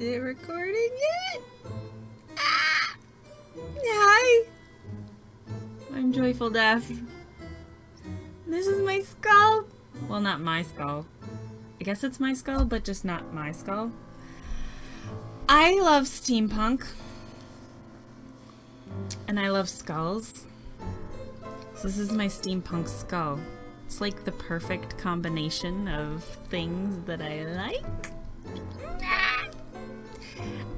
Is it recording yet? Ah! Hi! I'm JoyfulDeath. This is my skull. Well, not my skull. I guess it's my skull, but just not my skull. I love steampunk. And I love skulls. So this is my steampunk skull. It's like the perfect combination of things that I like.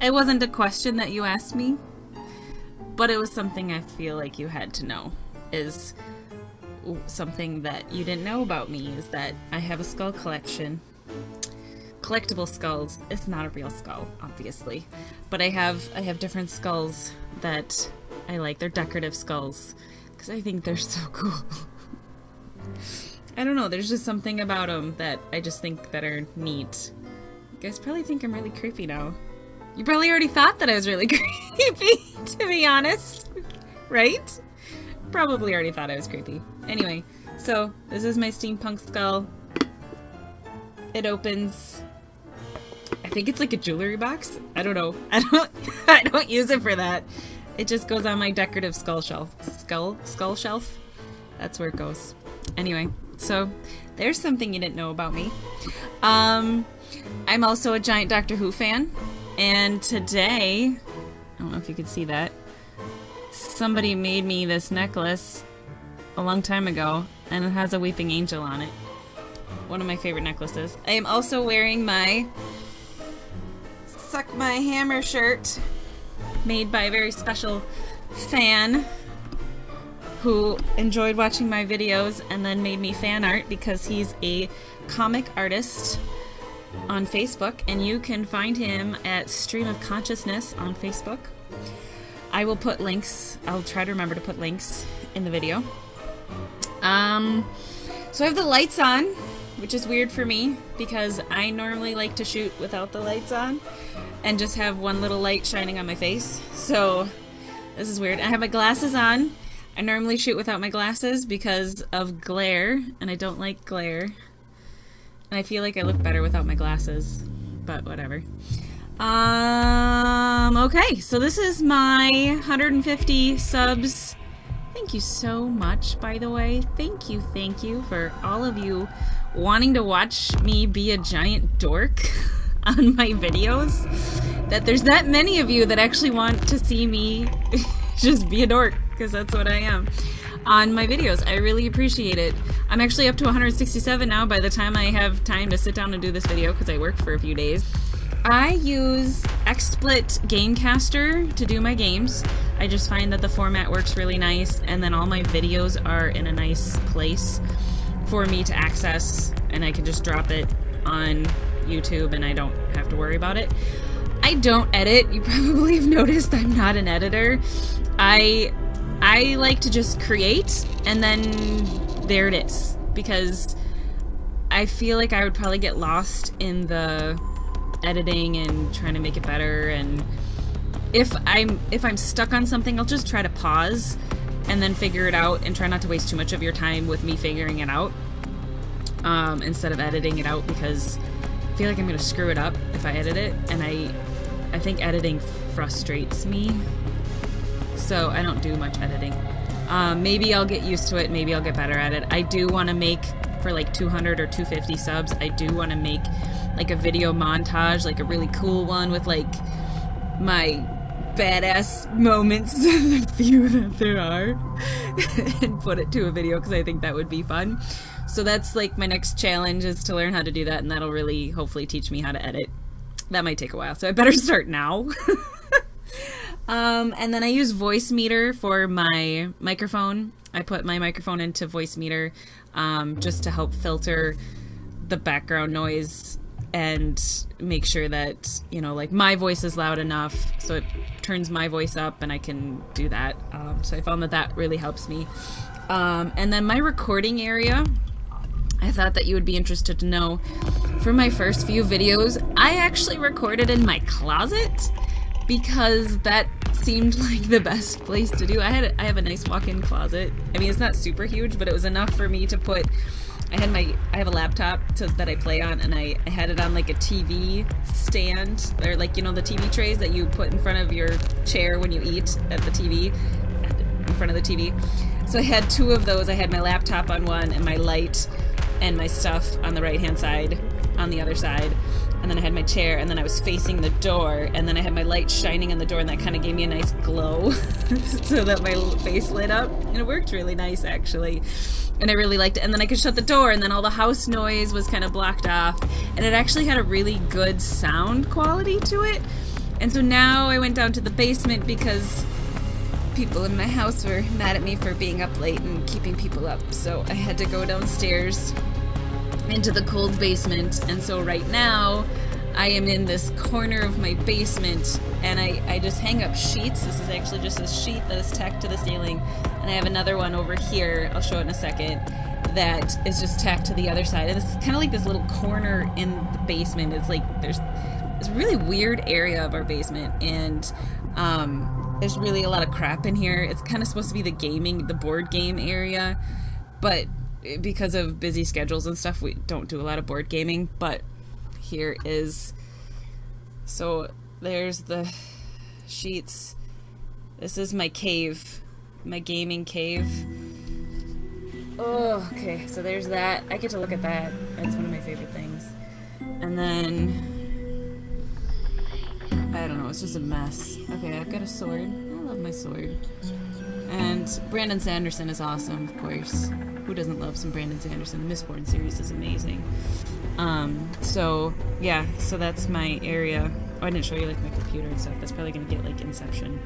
It wasn't a question that you asked me, but it was something I feel like you had to know. Is something that you didn't know about me is that I have a skull collection. Collectible skulls. It's not a real skull, obviously, but I have different skulls that I like. They're decorative skulls because I think they're so cool. I don't know, there's just something about them that I just think that are neat. You guys probably think I'm really creepy now. You probably already thought that I was really creepy, to be honest. Right? Probably already thought I was creepy. Anyway, so this is my steampunk skull. It opens... I think it's like a jewelry box. I don't know. I don't use it for that. It just goes on my decorative skull shelf. Skull shelf? That's where it goes. Anyway, so there's something you didn't know about me. I'm also a giant Doctor Who fan. And today, I don't know if you could see that, somebody made me this necklace a long time ago, and it has a weeping angel on it. One of my favorite necklaces. I am also wearing my Suck My Hammer shirt, made by a very special fan who enjoyed watching my videos and then made me fan art because he's a comic artist on Facebook, and you can find him at Stream of Consciousness on Facebook. I will put links. I'll try to remember to put links in the video. So I have the lights on, which is weird for me because I normally like to shoot without the lights on and just have one little light shining on my face. So this is weird. I have my glasses on. I normally shoot without my glasses because of glare, and I don't like glare. And I feel like I look better without my glasses, but whatever. Okay, so this is my 150 subs. Thank you so much, by the way. Thank you for all of you wanting to watch me be a giant dork on my videos. That there's that many of you that actually want to see me just be a dork, because that's what I am on my videos. I really appreciate it. I'm actually up to 167 now by the time I have time to sit down and do this video because I worked for a few days. I use XSplit Gamecaster to do my games. I just find that the format works really nice, and then all my videos are in a nice place for me to access, and I can just drop it on YouTube and I don't have to worry about it. I don't edit. You probably have noticed I'm not an editor. I like to just create, and then there it is, because I feel like I would probably get lost in the editing and trying to make it better, and if I'm stuck on something, I'll just try to pause and then figure it out and try not to waste too much of your time with me figuring it out instead of editing it out, because I feel like I'm gonna screw it up if I edit it, and I think editing frustrates me. So I don't do much editing. Maybe I'll get used to it. Maybe I'll get better at it. I do want to make, for like 200 or 250 subs, I do want to make like a video montage, like a really cool one with like my badass moments, the few that there are, and put it to a video because I think that would be fun. So that's like my next challenge, is to learn how to do that, and that'll really hopefully teach me how to edit. That might take a while, so I better start now. And then I use Voicemeeter for my microphone. I put my microphone into Voicemeeter just to help filter the background noise and make sure that, you know, like my voice is loud enough so it turns my voice up and I can do that. So I found that that really helps me. And then my recording area, I thought that you would be interested to know. For my first few videos, I actually recorded in my closet because that seemed like the best place to do. I have a nice walk-in closet. I mean, it's not super huge, but it was enough for me to put I have a laptop that I play on, and I had it on like a TV stand, or like, you know, the TV trays that you put in front of your chair when you eat at the TV, in front of the TV. So I had 2 of those. I had my laptop on one and my light and my stuff on the right hand side, on the other side. And then I had my chair, and then I was facing the door, and then I had my light shining on the door, and that kind of gave me a nice glow so that my face lit up. And it worked really nice, actually. And I really liked it. And then I could shut the door, and then all the house noise was kind of blocked off. And it actually had a really good sound quality to it. And so now I went down to the basement because people in my house were mad at me for being up late and keeping people up. So I had to go downstairs into the cold basement, and so right now I am in this corner of my basement, and I just hang up sheets. This is actually just a sheet that is tacked to the ceiling, and I have another one over here, I'll show it in a second, that is just tacked to the other side. And it's kind of like this little corner in the basement. It's like there's this really weird area of our basement, and there's really a lot of crap in here. It's kind of supposed to be the board game area, but because of busy schedules and stuff, we don't do a lot of board gaming. But here is, so there's the sheets. This is my cave, my gaming cave. Oh, okay, so there's that. I get to look at that. That's one of my favorite things. And then, I don't know, it's just a mess. Okay, I've got a sword. I love my sword. And Brandon Sanderson is awesome, of course. Who doesn't love some Brandon Sanderson? The Mistborn series is amazing. So yeah, so that's my area. Oh, I didn't show you like my computer and stuff. That's probably gonna get like Inception.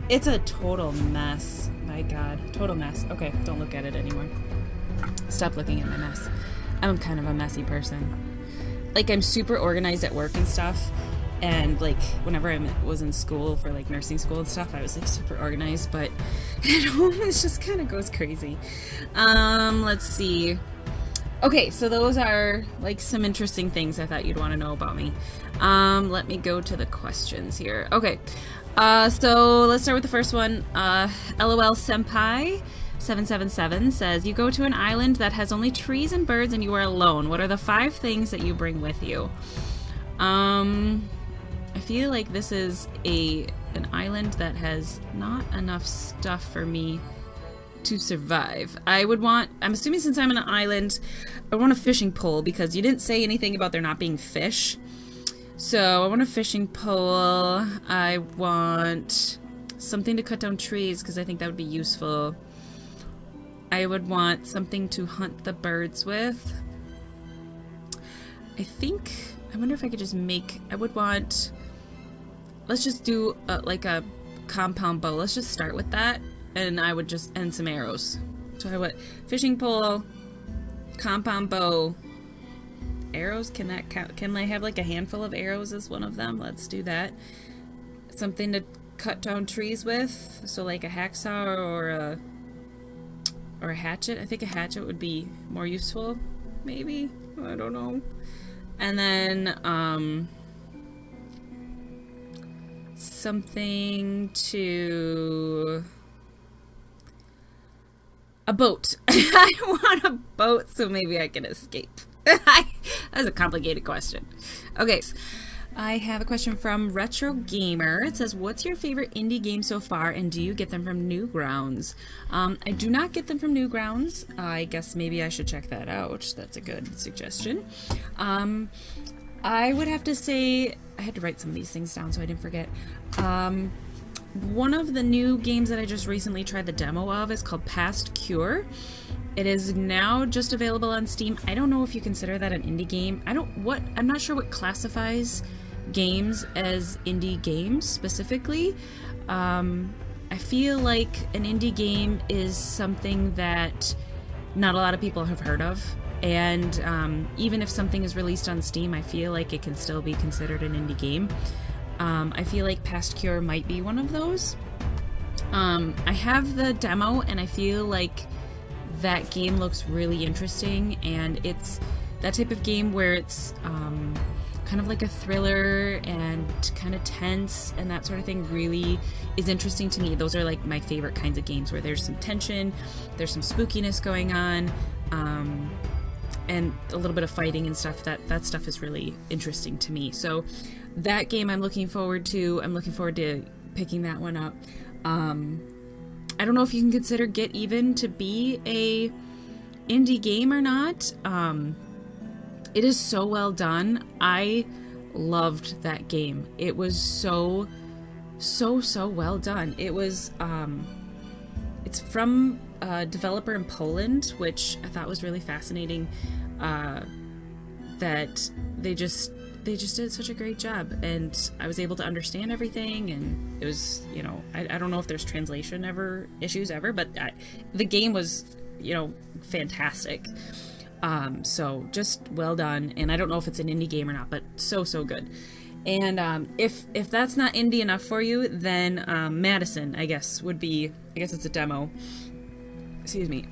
It's a total mess. My God, total mess. Okay, don't look at it anymore. Stop looking at my mess. I'm kind of a messy person. Like, I'm super organized at work and stuff. And like whenever I was in school for like nursing school and stuff, I was like super organized, but at home it just kind of goes crazy. Let's see. Okay, so those are like some interesting things I thought you'd want to know about me. Let me go to the questions here. Okay, so let's start with the first one. LOL Senpai 777 says, you go to an island that has only trees and birds and you are alone. What are the 5 things that you bring with you? I feel like this is an island that has not enough stuff for me to survive. I'm assuming since I'm on an island, I want a fishing pole, because you didn't say anything about there not being fish. So I want a fishing pole. I want something to cut down trees, because I think that would be useful. I would want something to hunt the birds with. I wonder if I could just let's just do like a compound bow. Let's just start with that, and and some arrows. So I want fishing pole, compound bow, arrows. Can that count? Can I have like a handful of arrows as one of them? Let's do that. Something to cut down trees with, so like a hacksaw or a hatchet. I think a hatchet would be more useful, maybe. I don't know. And then something to a boat. I want a boat so maybe I can escape. That's a complicated question. Okay, I have a question from Retro Gamer. It says, what's your favorite indie game so far, and do you get them from Newgrounds? I do not get them from Newgrounds. I guess maybe I should check that out. That's a good suggestion. I would have to say, I had to write some of these things down so I didn't forget. One of the new games that I just recently tried the demo of is called Past Cure. It is now just available on Steam. I don't know if you consider that an indie game. I'm not sure what classifies games as indie games specifically. I feel like an indie game is something that not a lot of people have heard of. And even if something is released on Steam, I feel like it can still be considered an indie game. I feel like Past Cure might be one of those. I have the demo, and I feel like that game looks really interesting, and it's that type of game where it's kind of like a thriller and kind of tense and that sort of thing really is interesting to me. Those are like my favorite kinds of games, where there's some tension, there's some spookiness going on, and a little bit of fighting and stuff. That stuff is really interesting to me. So that game I'm looking forward to. I'm looking forward to picking that one up. I don't know if you can consider Get Even to be a indie game or not. It is so well done. I loved that game. It was so well done. It was it's from a developer in Poland, which I thought was really fascinating, that they just did such a great job, and I was able to understand everything, and it was, you know, I don't know if there's translation issues ever, but the game was, you know, fantastic. So just well done, and I don't know if it's an indie game or not, but so good. And if that's not indie enough for you, then Madison, I guess it's a demo. Excuse me.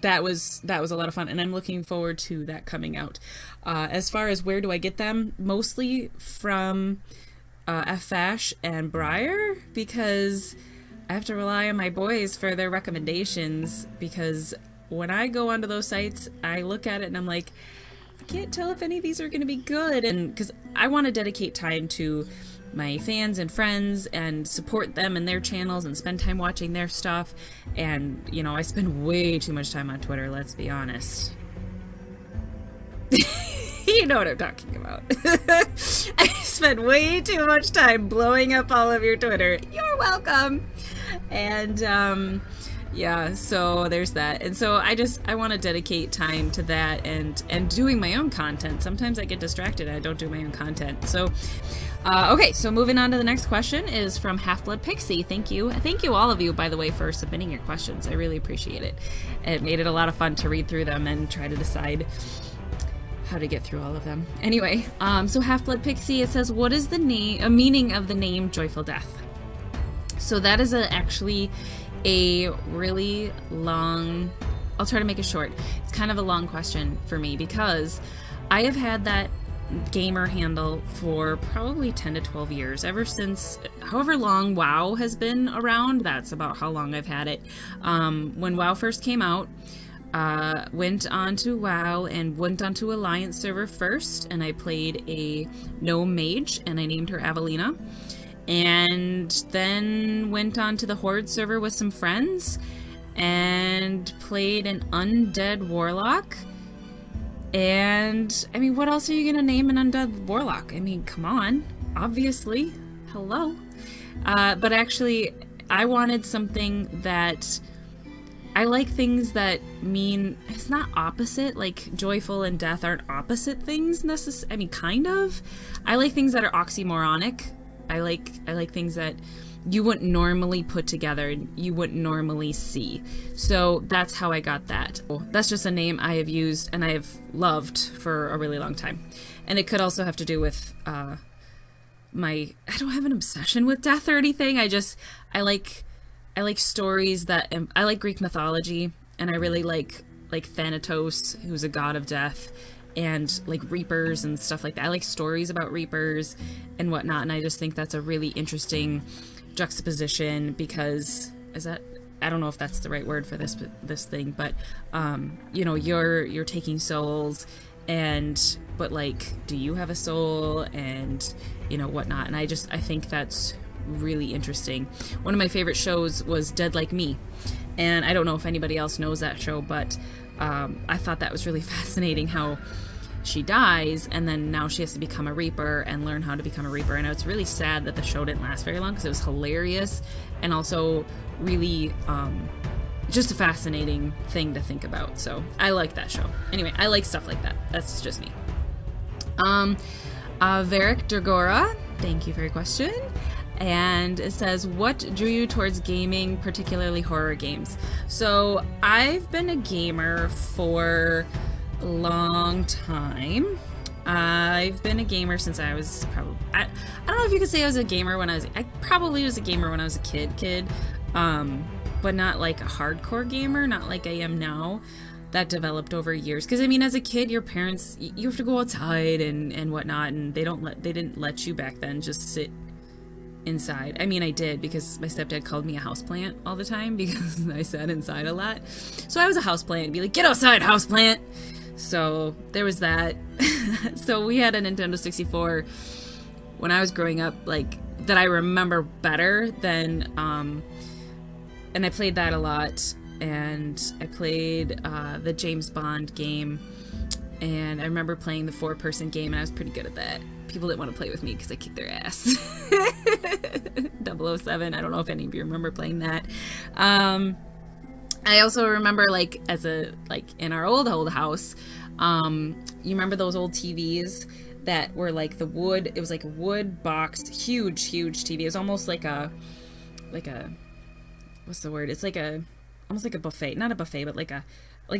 That was a lot of fun, and I'm looking forward to that coming out. As far as where do I get them, mostly from FFash and Briar, because I have to rely on my boys for their recommendations, because when I go onto those sites, I look at it and I'm like, I can't tell if any of these are going to be good, and because I want to dedicate time to my fans and friends and support them and their channels and spend time watching their stuff. And, you know, I spend way too much time on Twitter, let's be honest. You know what I'm talking about. I spend way too much time blowing up all of your Twitter. You're welcome. And yeah, so there's that. And so I want to dedicate time to that and doing my own content. Sometimes I get distracted. I don't do my own content. So okay, so moving on to the next question is from Half-Blood Pixie. Thank you all of you, by the way, for submitting your questions. I really appreciate it. It made it a lot of fun to read through them and try to decide how to get through all of them. Anyway, so Half-Blood Pixie, it says, what is the meaning of the name Joyful Death? So that is actually a really long, I'll try to make it short. It's kind of a long question for me, because I have had that gamer handle for probably 10 to 12 years, ever since however long WoW has been around. That's about how long I've had it. When WoW first came out, went on to WoW and went onto Alliance server first, and I played a gnome mage, and I named her Avelina, and then went on to the Horde server with some friends and played an undead warlock. And, I mean, what else are you gonna name an undead warlock? I mean, come on. Obviously. Hello. But actually, I wanted something that... I like things that mean... It's not opposite. Like, joyful and death aren't opposite things, necessarily. I mean, kind of. I like things that are oxymoronic. I like things that you wouldn't normally put together and you wouldn't normally see. So that's how I got that. That's just a name I have used and I have loved for a really long time. And it could also have to do with I don't have an obsession with death or anything. I like stories that I like Greek mythology, and I really like Thanatos, who's a god of death, and like reapers and stuff like that. I like stories about reapers and whatnot, and I just think that's a really interesting juxtaposition, because I don't know if that's the right word for this thing, but you know, you're taking souls, but like, do you have a soul, and you know, whatnot. And I think that's really interesting. One of my favorite shows was Dead Like Me, and I don't know if anybody else knows that show, but I thought that was really fascinating, how she dies and then now she has to become a reaper and learn how to become a reaper. And it's really sad that the show didn't last very long, because it was hilarious and also really just a fascinating thing to think about. So I like that show. Anyway, I like stuff like that. That's just me. Varric Dergora, thank you for your question. And it says, what drew you towards gaming, particularly horror games? So I've been a gamer for a long time. I've been a gamer since I was probably, I don't know if you could say I was a gamer when I probably was a gamer when I was a kid, but not like a hardcore gamer, not like I am now. That developed over years, because I mean, as a kid, your parents, you have to go outside and whatnot, and they didn't let you back then just sit inside. I mean, I did, because my stepdad called me a houseplant all the time because I sat inside a lot. So I was a houseplant and be like, get outside, houseplant. So there was that. So we had a Nintendo 64 when I was growing up, like, that I remember better than, and I played that a lot, and I played the James Bond game, and I remember playing the 4-person game, and I was pretty good at that. People didn't want to play with me because I kicked their ass. 007, I don't know if any of you remember playing that. I also remember, like, in our old house, you remember those old TVs that were like the wood, it was like a wood boxed, huge TV. It was almost like a, what's the word? It's like almost like a buffet, not a buffet, but like a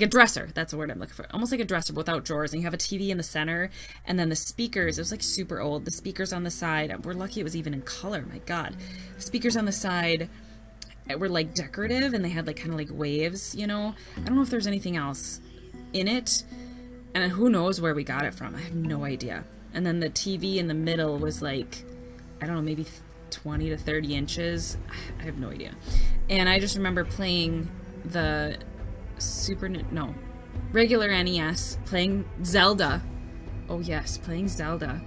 dresser. That's the word I'm looking for. Almost like a dresser without drawers. And you have a TV in the center, and then the speakers, it was like super old. The speakers on the side, we're lucky it was even in color, my God. The speakers on the side were like decorative, and they had like kind of like waves, you know? I don't know if there's anything else in it, and who knows where we got it from. I have no idea. And then the TV in the middle was like, I don't know, maybe 20 to 30 inches. I have no idea. And I just remember playing the regular NES, playing Zelda. Oh yes, playing Zelda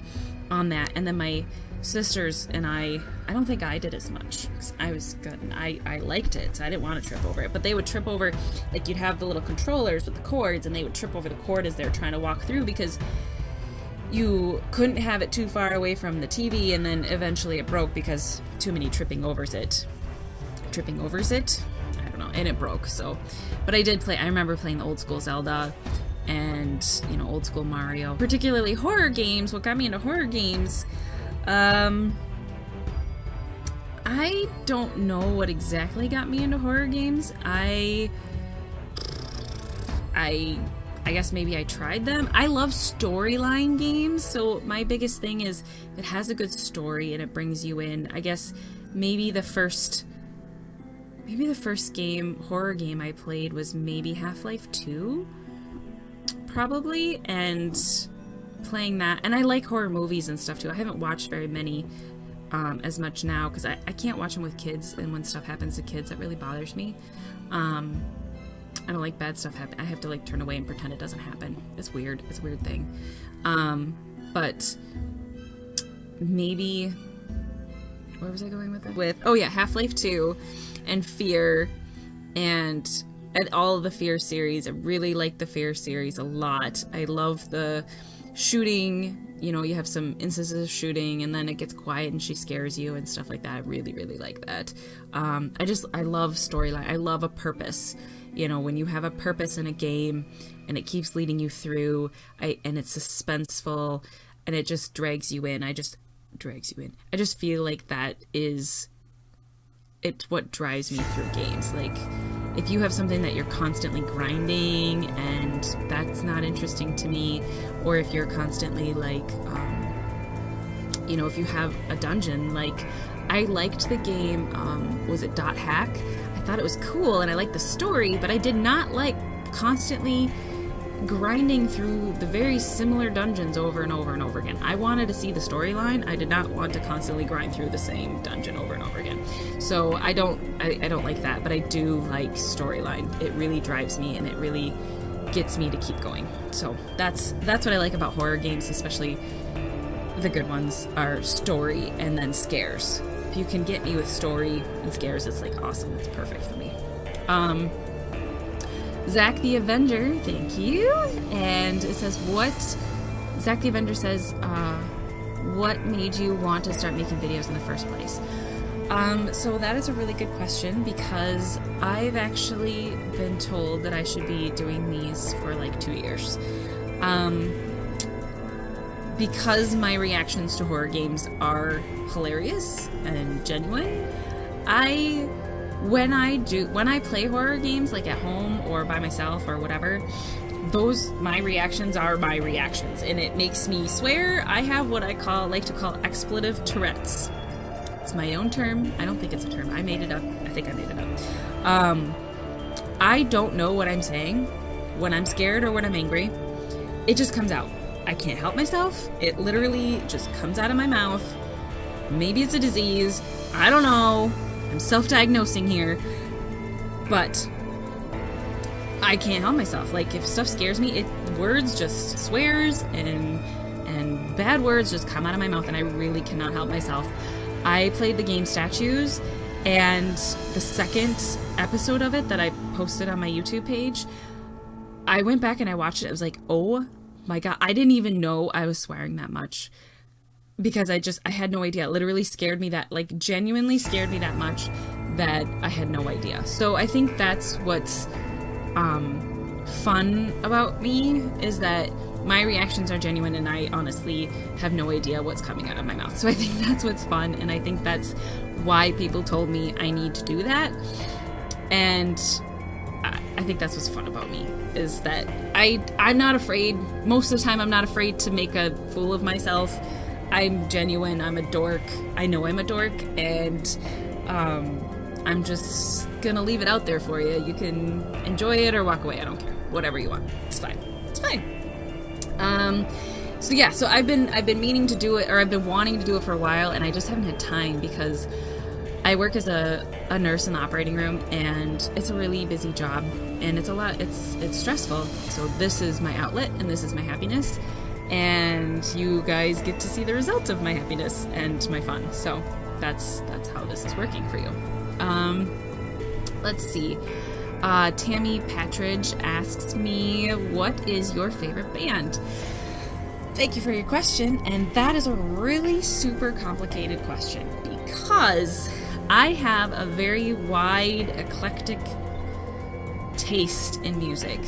on that. And then my sisters and I don't think I did as much, because I was good and I liked it, so I didn't want to trip over it. But they would trip over, like, you'd have the little controllers with the cords, and they would trip over the cord as they were trying to walk through, because you couldn't have it too far away from the TV, and then eventually it broke because too many tripping overs it. I don't know, and it broke. So, but I did play, I remember playing the old school Zelda and, you know, old school Mario, particularly horror games. What got me into horror games, I don't know what exactly got me into horror games. I guess maybe I tried them. I love storyline games, so my biggest thing is it has a good story and it brings you in. I guess maybe the first horror game I played was maybe Half-Life 2, probably, and playing that. And I like horror movies and stuff too. I haven't watched very many as much now, because I can't watch them with kids, and when stuff happens to kids, that really bothers me. I don't like bad stuff happen. I have to, like, turn away and pretend it doesn't happen. It's weird. It's a weird thing. But maybe, where was I going with it? Half-Life 2 and Fear and all of the Fear series. I really like the Fear series a lot. I love the shooting. You know, you have some instances of shooting, and then it gets quiet and she scares you and stuff like that. I really, really like that. I love storyline. I love a purpose. You know, when you have a purpose in a game and it keeps leading you through, and it's suspenseful and it just drags you in. I just feel like it's what drives me through games. Like, if you have something that you're constantly grinding and that's not interesting to me, or if you're constantly like, you know, if you have a dungeon, like, I liked the game, was it Dot Hack? I thought it was cool and I liked the story, but I did not like constantly grinding through the very similar dungeons over and over and over again. I wanted to see the storyline. I did not want to constantly grind through the same dungeon over and over again. So I don't like that, but I do like storyline. It really drives me and it really gets me to keep going. So that's what I like about horror games, especially the good ones, are story and then scares. If you can get me with story and scares, it's like awesome. It's perfect for me. Zach the Avenger, thank you. And it says, Zach the Avenger says, what made you want to start making videos in the first place? So that is a really good question, because I've actually been told that I should be doing these for like 2 years. Because my reactions to horror games are hilarious and genuine, when I play horror games, like at home or by myself or whatever, my reactions are my reactions, and it makes me swear. I have what I like to call expletive Tourette's. It's my own term. I don't think it's a term. I made it up. I think I made it up. I don't know what I'm saying when I'm scared or when I'm angry. It just comes out. I can't help myself. It literally just comes out of my mouth. Maybe it's a disease. I don't know. I'm self-diagnosing here. But I can't help myself. Like, if stuff scares me, words just swears and bad words just come out of my mouth, and I really cannot help myself. I played the game Statues, and the second episode of it that I posted on my YouTube page, I went back and I watched it. I was like, oh my God, I didn't even know I was swearing that much, because I had no idea. It literally scared me that, like, genuinely scared me that much that I had no idea. So I think that's what's fun about me, is that my reactions are genuine and I honestly have no idea what's coming out of my mouth. So I think that's what's fun, and I think that's why people told me I need to do that. And I think that's what's fun about me, is that I'm not afraid. Most of the time I'm not afraid to make a fool of myself. I'm genuine. I'm a dork. I know I'm a dork, and I'm just gonna leave it out there for you. You can enjoy it or walk away. I don't care. Whatever you want. It's fine. It's fine. So yeah, so I've been meaning to do it, or I've been wanting to do it for a while, and I just haven't had time because I work as a nurse in the operating room, and it's a really busy job, and it's a lot, it's stressful. So this is my outlet, and this is my happiness, and you guys get to see the result of my happiness and my fun. So that's how this is working for you. Let's see. Tammy Patridge asks me, what is your favorite band? Thank you for your question, and that is a really super complicated question, because I have a very wide, eclectic taste in music.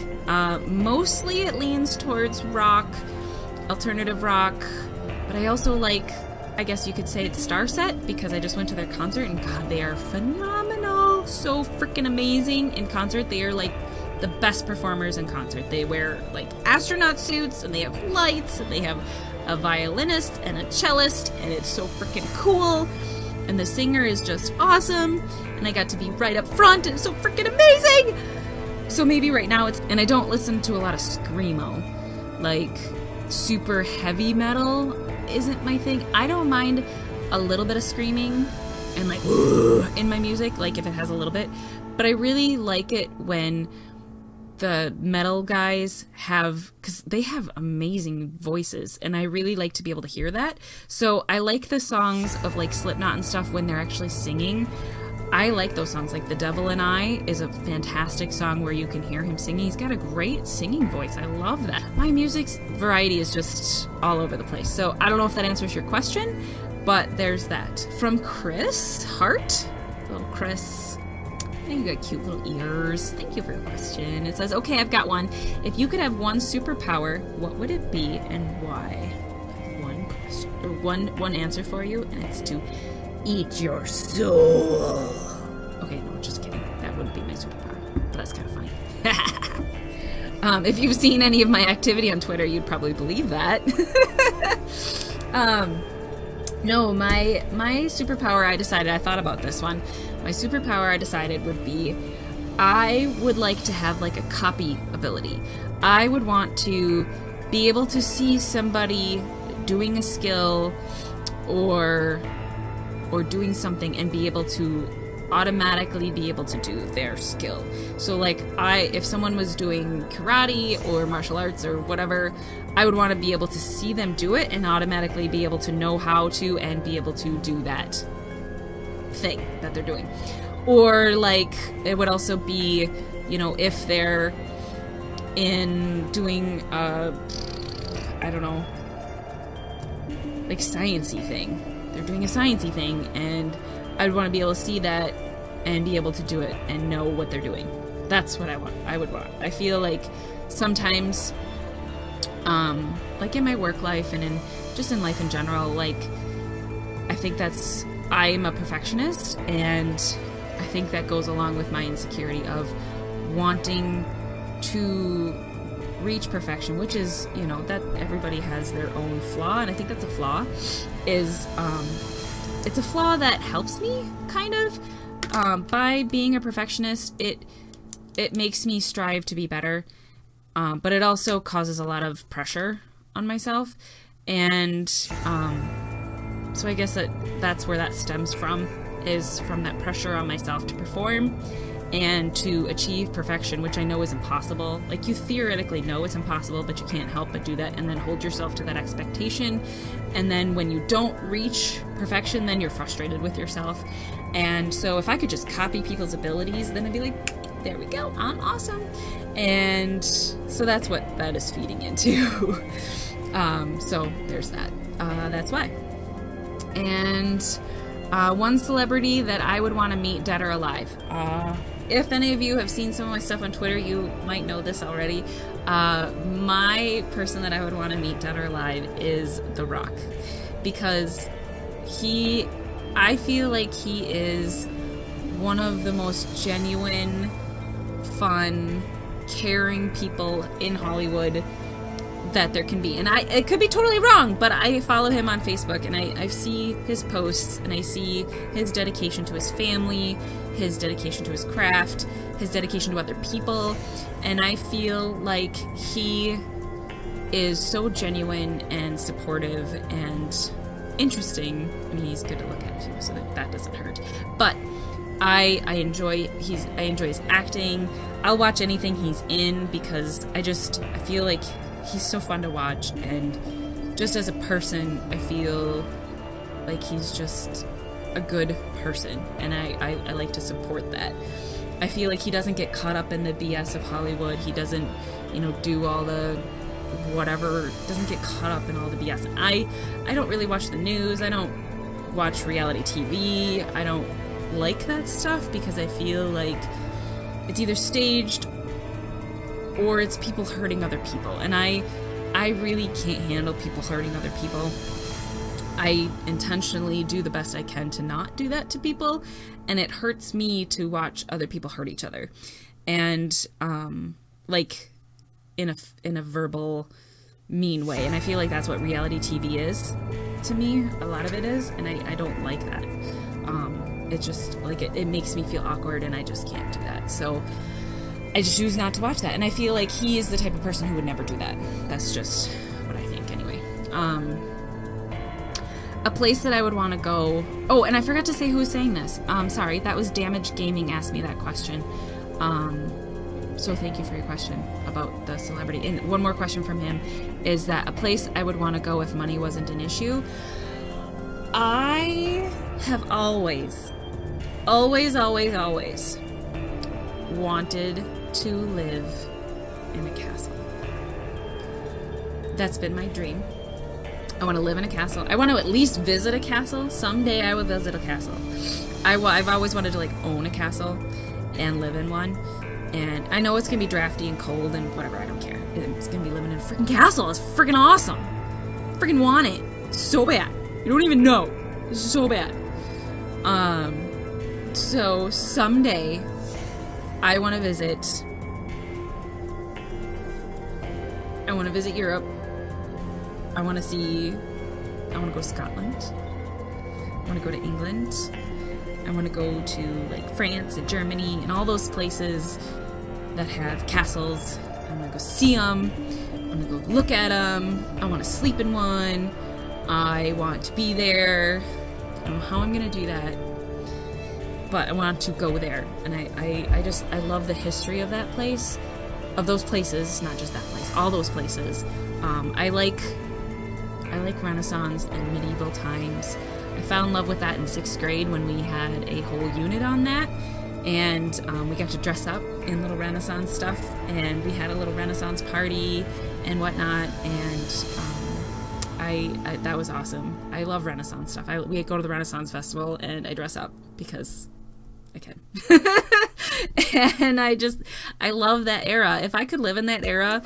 Mostly it leans towards rock, alternative rock, but I also like, I guess you could say it's Starset, because I just went to their concert, and God, they are phenomenal. So freaking amazing in concert. They are like the best performers in concert. They wear like astronaut suits, and they have lights, and they have a violinist and a cellist, and it's so freaking cool. And the singer is just awesome, and I got to be right up front, and it's so freaking amazing. So maybe right now and I don't listen to a lot of screamo, like super heavy metal isn't my thing. I don't mind a little bit of screaming and like in my music, like if it has a little bit, but I really like it when the metal guys because they have amazing voices, and I really like to be able to hear that. So I like the songs of like Slipknot and stuff when they're actually singing. I like those songs. Like The Devil and I is a fantastic song where you can hear him singing. He's got a great singing voice. I love that. My music's variety is just all over the place. So I don't know if that answers your question, but there's that. From Chris Hart. Little Chris. You got cute little ears. Thank you for your question. It says, okay, I've got one. If you could have one superpower, what would it be and why? One question, or one answer for you, and it's to eat your soul. Okay, no, just kidding. That wouldn't be my superpower, but that's kind of funny. If you've seen any of my activity on Twitter, you'd probably believe that. No, my superpower, I thought about this one. My superpower I decided would be, I would like to have like a copy ability. I would want to be able to see somebody doing a skill or doing something and be able to automatically be able to do their skill. So like if someone was doing karate or martial arts or whatever, I would want to be able to see them do it and automatically be able to know how to and be able to do that thing that they're doing. Or like it would also be, if they're in doing I don't know, like sciencey thing. They're doing a sciencey thing, and I'd want to be able to see that and be able to do it and know what they're doing. That's what I would want. I feel like sometimes, like in my work life and just in life in general, like I think I'm a perfectionist, and I think that goes along with my insecurity of wanting to reach perfection, which is, that everybody has their own flaw, and I think that's a flaw, is it's a flaw that helps me kind of by being a perfectionist. It makes me strive to be better, but it also causes a lot of pressure on myself, and so I guess that's where that stems from, is from that pressure on myself to perform. and to achieve perfection, which I know is impossible. Like, you theoretically know it's impossible, but you can't help but do that and then hold yourself to that expectation. And then when you don't reach perfection, then you're frustrated with yourself. And so if I could just copy people's abilities, then I'd be like, there we go, I'm awesome. And so that's what that is feeding into. So there's that. That's why. And one celebrity that I would want to meet, dead or alive. If any of you have seen some of my stuff on Twitter, you might know this already. My person that I would want to meet, dead or alive, is The Rock. Because I feel like he is one of the most genuine, fun, caring people in Hollywood that there can be. And it could be totally wrong, but I follow him on Facebook, and I see his posts, and I see his dedication to his family, his dedication to his craft, his dedication to other people, and I feel like he is so genuine and supportive and interesting. I mean, he's good to look at too, so that doesn't hurt. But I enjoy his acting. I'll watch anything he's in because I feel like he's so fun to watch, and just as a person, I feel like he's just a good person, and I like to support that. I feel like he doesn't get caught up in the BS of Hollywood. He doesn't, do all the whatever, doesn't get caught up in all the BS. I don't really watch the news. I don't watch reality TV. I don't like that stuff because I feel like it's either staged or it's people hurting other people, and I really can't handle people hurting other people. I intentionally do the best I can to not do that to people, and it hurts me to watch other people hurt each other, and like in a verbal, mean way. And I feel like that's what reality TV is to me. A lot of it is, and I don't like that. It just like it makes me feel awkward, and I just can't do that. So I just choose not to watch that. And I feel like he is the type of person who would never do that. That's just what I think anyway. A place that I would want to go... Oh, and I forgot to say who was saying this. Sorry, that was Damaged Gaming asked me that question. So thank you for your question about the celebrity. And one more question from him is that a place I would want to go if money wasn't an issue. I have always wanted to live in a castle. That's been my dream. I want to live in a castle. I want to at least visit a castle. Someday I will visit a castle. I've always wanted to like own a castle and live in one. And I know it's going to be drafty and cold and whatever. I don't care. It's going to be living in a freaking castle. It's freaking awesome. Freaking want it. So bad. You don't even know. It's so bad. So someday I want to visit Europe. I want to go to Scotland. I want to go to England. I want to go to like France and Germany and all those places that have castles. I want to go see them. I want to go look at them. I want to sleep in one. I want to be there. I don't know how I'm going to do that, but I want to go there. And I love the history of that place, of those places, not just that place, all those places. I like Renaissance and medieval times. I fell in love with that in 6th grade when we had a whole unit on that, and we got to dress up in little Renaissance stuff, and we had a little Renaissance party and whatnot, and I that was awesome. I love Renaissance stuff. We go to the Renaissance Festival, and I dress up because I can. And I love that era. If I could live in that era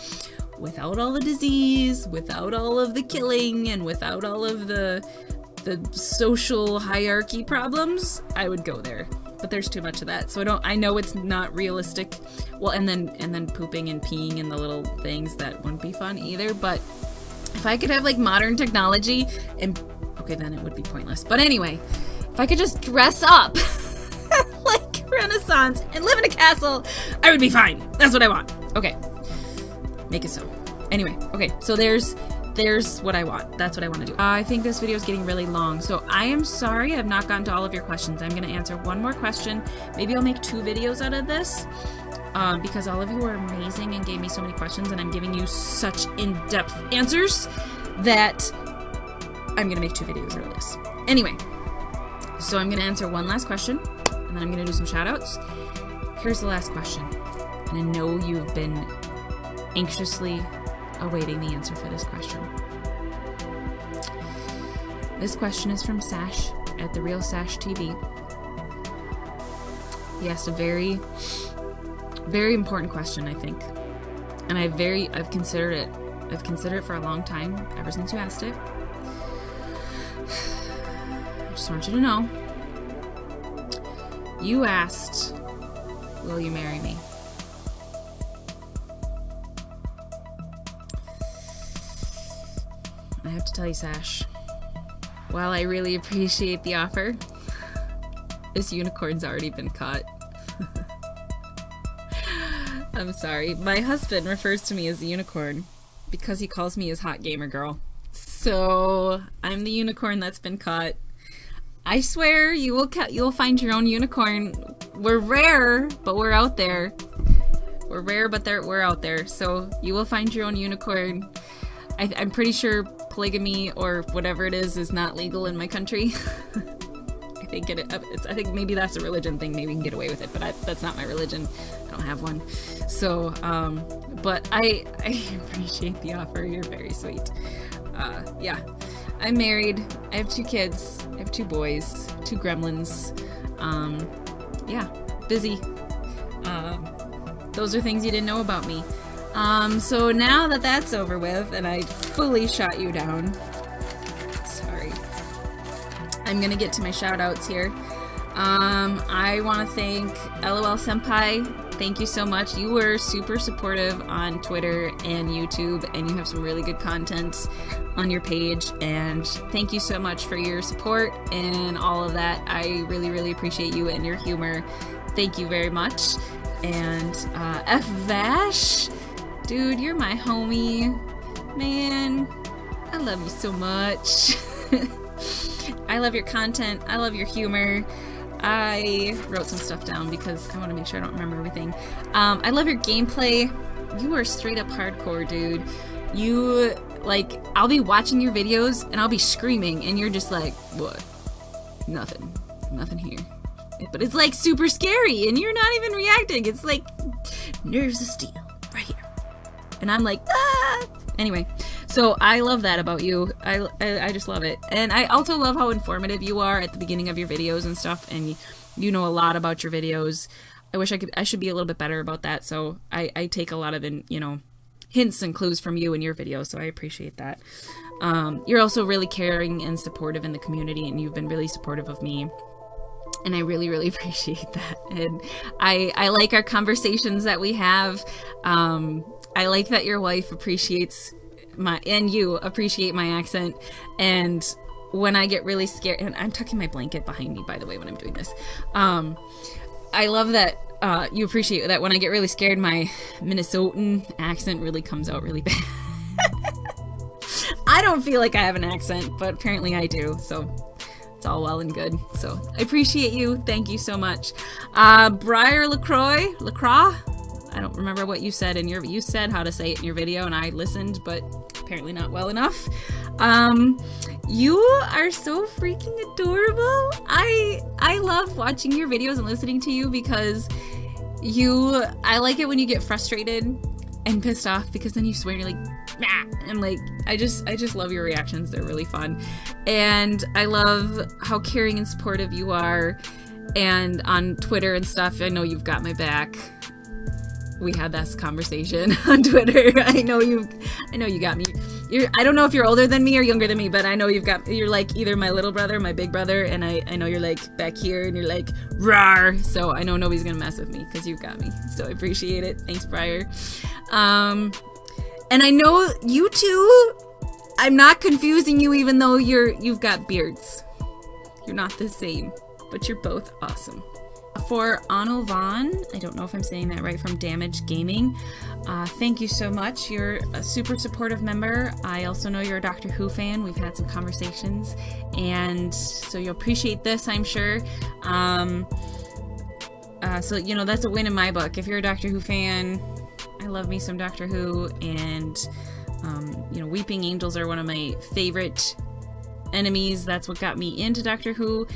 without all the disease, without all of the killing, and without all of the social hierarchy problems, I would go there. But there's too much of that, so I know it's not realistic. Well, and then pooping and peeing in the little things, that wouldn't be fun either. But if I could have like modern technology, and okay, then it would be pointless. But anyway, if I could just dress up like Renaissance and live in a castle, I would be fine. That's what I want. Okay, make it so. Anyway, okay, so there's there's what I want. That's what I want to do. I think this video is getting really long, so I am sorry I've not gotten to all of your questions. I'm going to answer one more question. Maybe I'll make 2 videos out of this, because all of you are amazing and gave me so many questions, and I'm giving you such in-depth answers that I'm going to make 2 videos out of this. Anyway, so I'm going to answer one last question, and then I'm going to do some shout-outs. Here's the last question, and I know you've been anxiously awaiting the answer for this question. This question is from Sash at The Real Sash TV. He asked a very, very important question, I think. And I've considered it. I've considered it for a long time, ever since you asked it. I just want you to know. You asked, will you marry me? I have to tell you, Sash, while I really appreciate the offer, this unicorn's already been caught. I'm sorry. My husband refers to me as a unicorn because he calls me his hot gamer girl. So I'm the unicorn that's been caught. I swear you'll find your own unicorn. We're rare, but we're out there. We're rare, but we're out there. So you will find your own unicorn. I'm pretty sure polygamy or whatever it is not legal in my country. I think maybe that's a religion thing. Maybe we can get away with it, but that's not my religion. I don't have one. So, but I appreciate the offer. You're very sweet. Yeah, I'm married. I have 2 kids. I have 2 boys, 2 gremlins. Yeah, busy. Those are things you didn't know about me. So now that that's over with, and I fully shot you down, sorry, I'm gonna get to my shout outs here. I want to thank LOL Senpai. Thank you so much. You were super supportive on Twitter and YouTube, and you have some really good content on your page, and thank you so much for your support and all of that. I really, really appreciate you and your humor. Thank you very much. And F Vash, dude, you're my homie. Man, I love you so much. I love your content. I love your humor. I wrote some stuff down because I want to make sure I don't remember everything. I love your gameplay. You are straight up hardcore, dude. You, like, I'll be watching your videos and I'll be screaming and you're just like, what? Nothing here. But it's like super scary and you're not even reacting. It's like nerves of steel right here. And I'm like, ah! Anyway, so I love that about you. I just love it. And I also love how informative you are at the beginning of your videos and stuff, and you know a lot about your videos. I should be a little bit better about that. So I take a lot of hints and clues from you in your videos, so I appreciate that. You're also really caring and supportive in the community, and you've been really supportive of me. And I really, really appreciate that. And I like our conversations that we have. I like that your wife appreciates you appreciate my accent. And when I get really scared, and I'm tucking my blanket behind me, by the way, when I'm doing this. I love that you appreciate that when I get really scared, my Minnesotan accent really comes out really bad. I don't feel like I have an accent, but apparently I do. So it's all well and good. So I appreciate you. Thank you so much. Briar LaCroix, I don't remember what you said you said how to say it in your video, and I listened, but apparently not well enough. You are so freaking adorable. I love watching your videos and listening to you because I like it when you get frustrated and pissed off, because then you swear and you're like, nah, and like, I just love your reactions. They're really fun. And I love how caring and supportive you are. And on Twitter and stuff, I know you've got my back. We had this conversation on Twitter. I know you got me. I don't know if you're older than me or younger than me, but I know you're like either my little brother or my big brother, and I know you're like back here and you're like rawr. So I know nobody's gonna mess with me because you've got me. So I appreciate it. Thanks, Briar. And I know you two, I'm not confusing you even though you've got beards. You're not the same, but you're both awesome. For Anovan, I don't know if I'm saying that right, from Damage Gaming, thank you so much. You're a super supportive member. I also know you're a Doctor Who fan. We've had some conversations, and so you'll appreciate this, I'm sure. So, you know, that's a win in my book. If you're a Doctor Who fan, I love me some Doctor Who, and, you know, Weeping Angels are one of my favorite enemies. That's what got me into Doctor Who.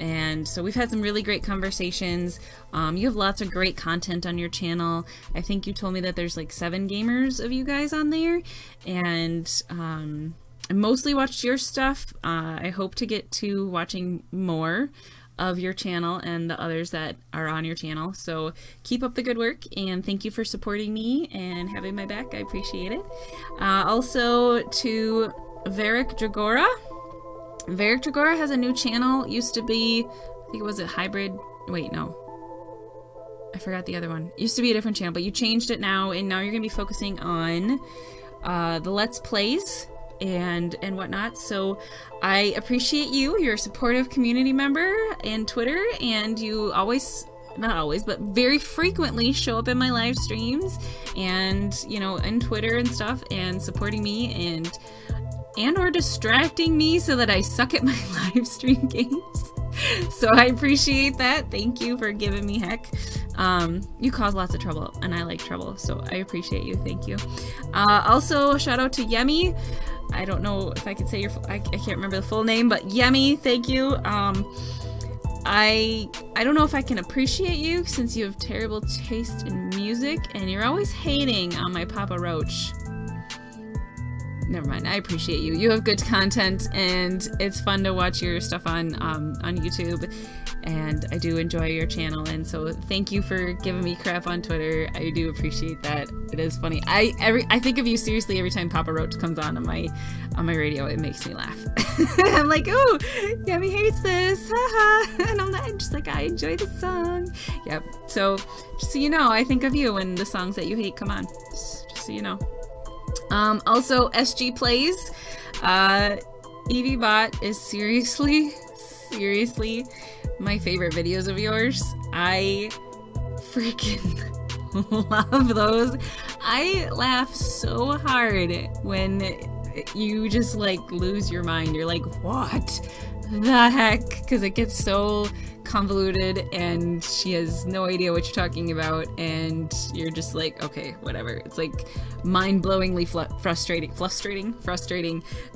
And so we've had some really great conversations. You have lots of great content on your channel. I think you told me that there's like 7 gamers of you guys on there, and I mostly watched your stuff. I hope to get to watching more of your channel and the others that are on your channel. So keep up the good work, and thank you for supporting me and having my back. I appreciate it. Also to Varric Dragora. Varric Dragora has a new channel. Used to be, I think it was a hybrid. Wait, no. I forgot the other one. Used to be a different channel, but you changed it now, and now you're going to be focusing on the Let's Plays and whatnot. So I appreciate you. You're a supportive community member in Twitter, and you always, not always, but very frequently show up in my live streams and, you know, in Twitter and stuff, and supporting me and or distracting me so that I suck at my live stream games. So I appreciate that. Thank you for giving me heck. You cause lots of trouble, and I like trouble, so I appreciate you. Thank you. Also, shout out to Yemi. I don't know if I can say your I can't remember the full name, but Yemi, thank you. I don't know if I can appreciate you, since you have terrible taste in music and you're always hating on my Papa Roach. Never mind. I appreciate you. You have good content, and it's fun to watch your stuff on YouTube, and I do enjoy your channel. And so thank you for giving me crap on Twitter. I do appreciate that. It is funny. I think of you seriously every time Papa Roach comes on my radio. It makes me laugh. I'm like, oh, Yummy hates this, haha. And I'm just like, I enjoy the song. Yep. So just so you know, I think of you when the songs that you hate come on. Just so you know. Also, SG Plays. Evie Bot is seriously my favorite videos of yours. I freaking love those. I laugh so hard when you just like lose your mind. You're like, what the heck? Because it gets so convoluted, and she has no idea what you're talking about, and you're just like, okay, whatever. It's like mind-blowingly frustrating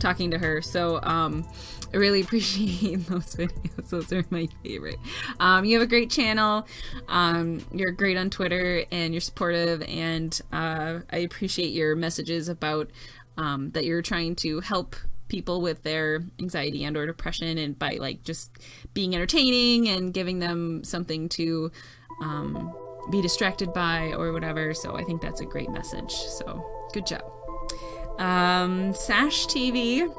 talking to her. So I really appreciate those videos. Those are my favorite. You have a great channel. You're great on Twitter, and you're supportive, and I appreciate your messages about that you're trying to help people with their anxiety and or depression, and by like just being entertaining and giving them something to be distracted by or whatever. So I think that's a great message. So good job. Sash TV.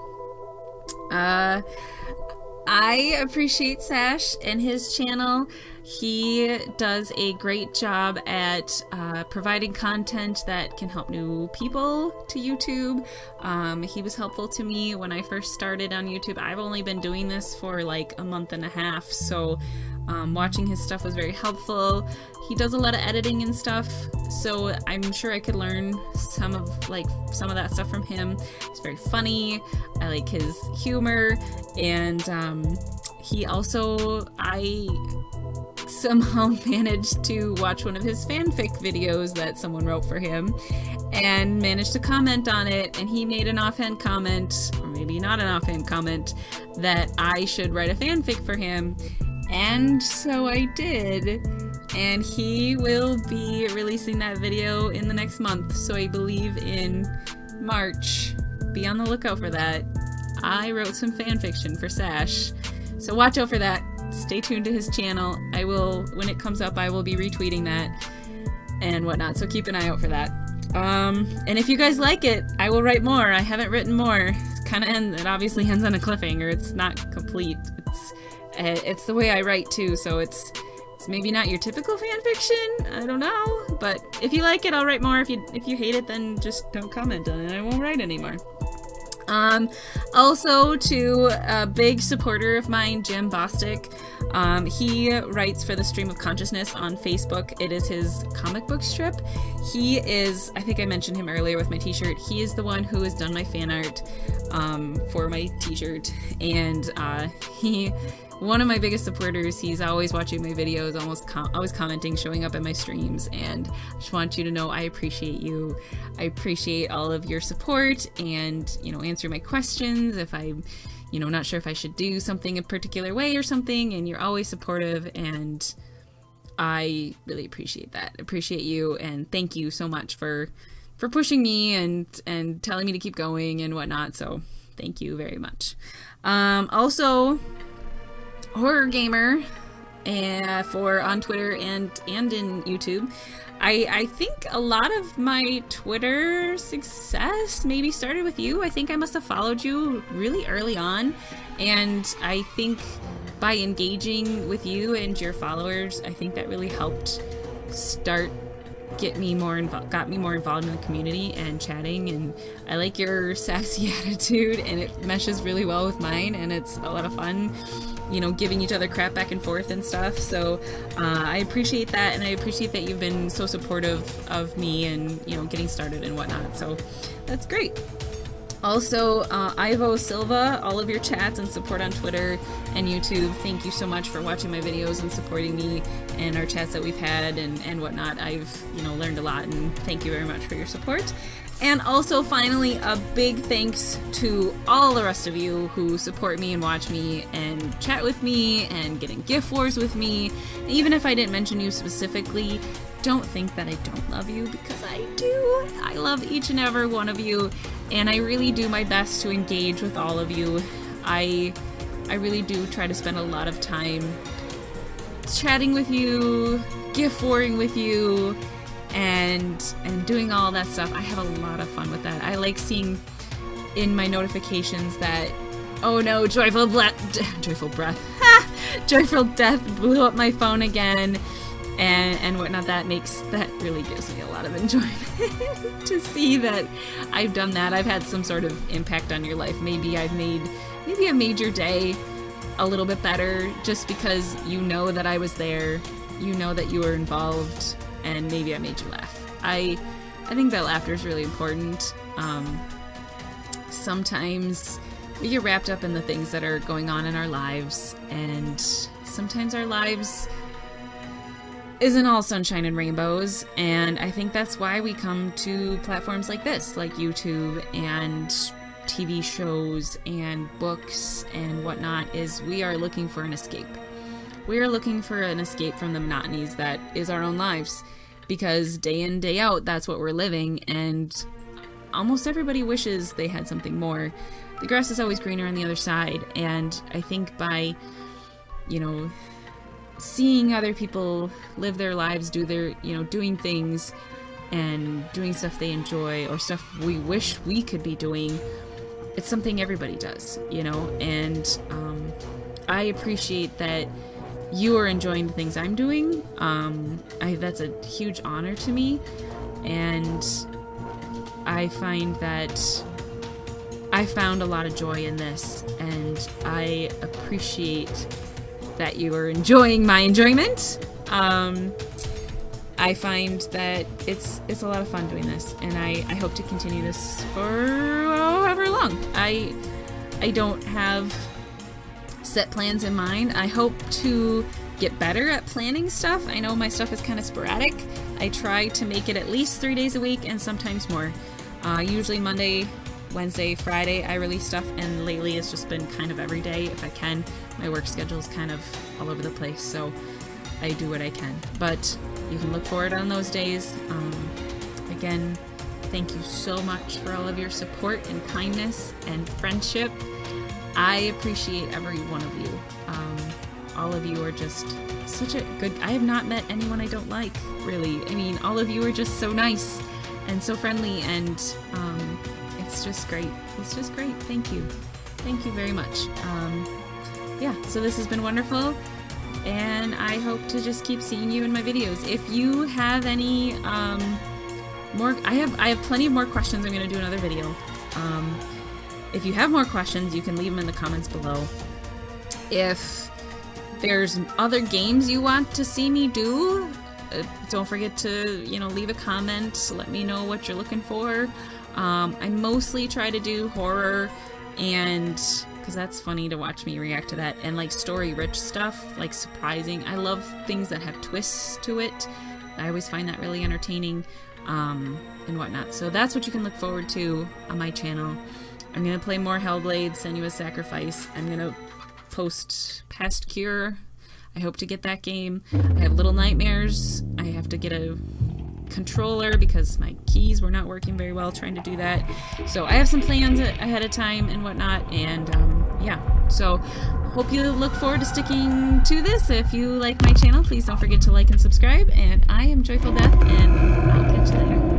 I appreciate Sash and his channel. He does a great job at providing content that can help new people to YouTube. He was helpful to me when I first started on YouTube. I've only been doing this for like a month and a half, so watching his stuff was very helpful. He does a lot of editing and stuff, so I'm sure I could learn some of that stuff from him. He's very funny. I like his humor, and he also, I somehow managed to watch one of his fanfic videos that someone wrote for him, and managed to comment on it, and he made an offhand comment, or maybe not an offhand comment, that I should write a fanfic for him, and so I did, and he will be releasing that video in the next month, so I believe in March. Be on the lookout for that. I wrote some fanfiction for Sash, so watch out for that. Stay tuned to his channel. I will, when it comes up, I will be retweeting that and whatnot, so keep an eye out for that. And if you guys like it, I will write more. I haven't written more. It obviously ends on a cliffhanger. It's not complete. It's the way I write too, so it's maybe not your typical fan fiction. I don't know, but if you like it, I'll write more. If you hate it, then just don't comment on it. I won't write anymore. Also to a big supporter of mine, Jim Bostic. He writes for the Stream of Consciousness on Facebook. It is his comic book strip. He is, I think I mentioned him earlier with my t-shirt. He is the one who has done my fan art for my t-shirt, and one of my biggest supporters. He's always watching my videos, always commenting, showing up at my streams, and I just want you to know I appreciate you. I appreciate all of your support and, answering my questions if I'm, not sure if I should do something a particular way or something, and you're always supportive, and I really appreciate that. Appreciate you, and thank you so much for pushing me and telling me to keep going and whatnot, so thank you very much. Also, Horror Gamer on Twitter and in YouTube. I think a lot of my Twitter success maybe started with you. I think I must have followed you really early on, and I think by engaging with you and your followers, I think that really helped got me more involved in the community and chatting, and I like your sassy attitude, and it meshes really well with mine, and it's a lot of fun, giving each other crap back and forth and stuff. So I appreciate that, and I appreciate that you've been so supportive of me and getting started and whatnot, so that's great. Also, Ivo Silva, all of your chats and support on Twitter and YouTube, thank you so much for watching my videos and supporting me and our chats that we've had and whatnot. I've, learned a lot, and thank you very much for your support. And also, finally, a big thanks to all the rest of you who support me and watch me and chat with me and get in gift wars with me. Even if I didn't mention you specifically, don't think that I don't love you, because I do. I love each and every one of you, and I really do my best to engage with all of you. I really do try to spend a lot of time chatting with you, gift warring with you, and doing all that stuff. I have a lot of fun with that. I like seeing in my notifications that, oh no, Joyful Death blew up my phone again, and whatnot. That really gives me a lot of enjoyment to see that I've done that. I've had some sort of impact on your life. Maybe I made your day a little bit better, just because that I was there, that you were involved, and maybe I made you laugh. I think that laughter is really important. Sometimes we get wrapped up in the things that are going on in our lives, and sometimes our lives isn't all sunshine and rainbows, and I think that's why we come to platforms like this, like YouTube and TV shows and books and whatnot, is we are looking for an escape. We are looking for an escape from the monotonies that is our own lives, because day in, day out, that's what we're living, and almost everybody wishes they had something more. The grass is always greener on the other side, and I think by, seeing other people live their lives, doing things and doing stuff they enjoy, or stuff we wish we could be doing, it's something everybody does, and I appreciate that you are enjoying the things I'm doing. That's a huge honor to me, and I find that I found a lot of joy in this, and I appreciate that you are enjoying my enjoyment. I find that it's a lot of fun doing this, and I hope to continue this for however long. I don't have set plans in mind. I hope to get better at planning stuff. I know my stuff is kind of sporadic. I try to make it at least 3 days a week, and sometimes more. Usually Monday, Wednesday, Friday I release stuff, and lately it's just been kind of every day if I can. My work schedule is kind of all over the place, so I do what I can. But you can look forward on those days. Again, thank you so much for all of your support and kindness and friendship. I appreciate every one of you. All of you are just such a good... I have not met anyone I don't like, really. I mean, all of you are just so nice and so friendly, and it's just great. It's just great. Thank you. Thank you very much. Yeah, so this has been wonderful, and I hope to just keep seeing you in my videos. If you have any I have plenty of more questions. I'm going to do another video. if you have more questions, you can leave them in the comments below. If there's other games you want to see me do, don't forget to, you know, leave a comment. Let me know what you're looking for. I mostly try to do horror, and because that's funny to watch me react to that, and like story-rich stuff, like surprising. I love things that have twists to it. I always find that really entertaining, and whatnot. So that's what you can look forward to on my channel. I'm gonna play more Hellblade: Senua's Sacrifice. I'm gonna post Past Cure. I hope to get that game. I have Little Nightmares. I have to get a controller because my keys were not working very well trying to do that. So I have some plans ahead of time and whatnot, and yeah. So hope you look forward to sticking to this. If you like my channel, please don't forget to like and subscribe. And I am JoyfulDeath, and I'll catch you later.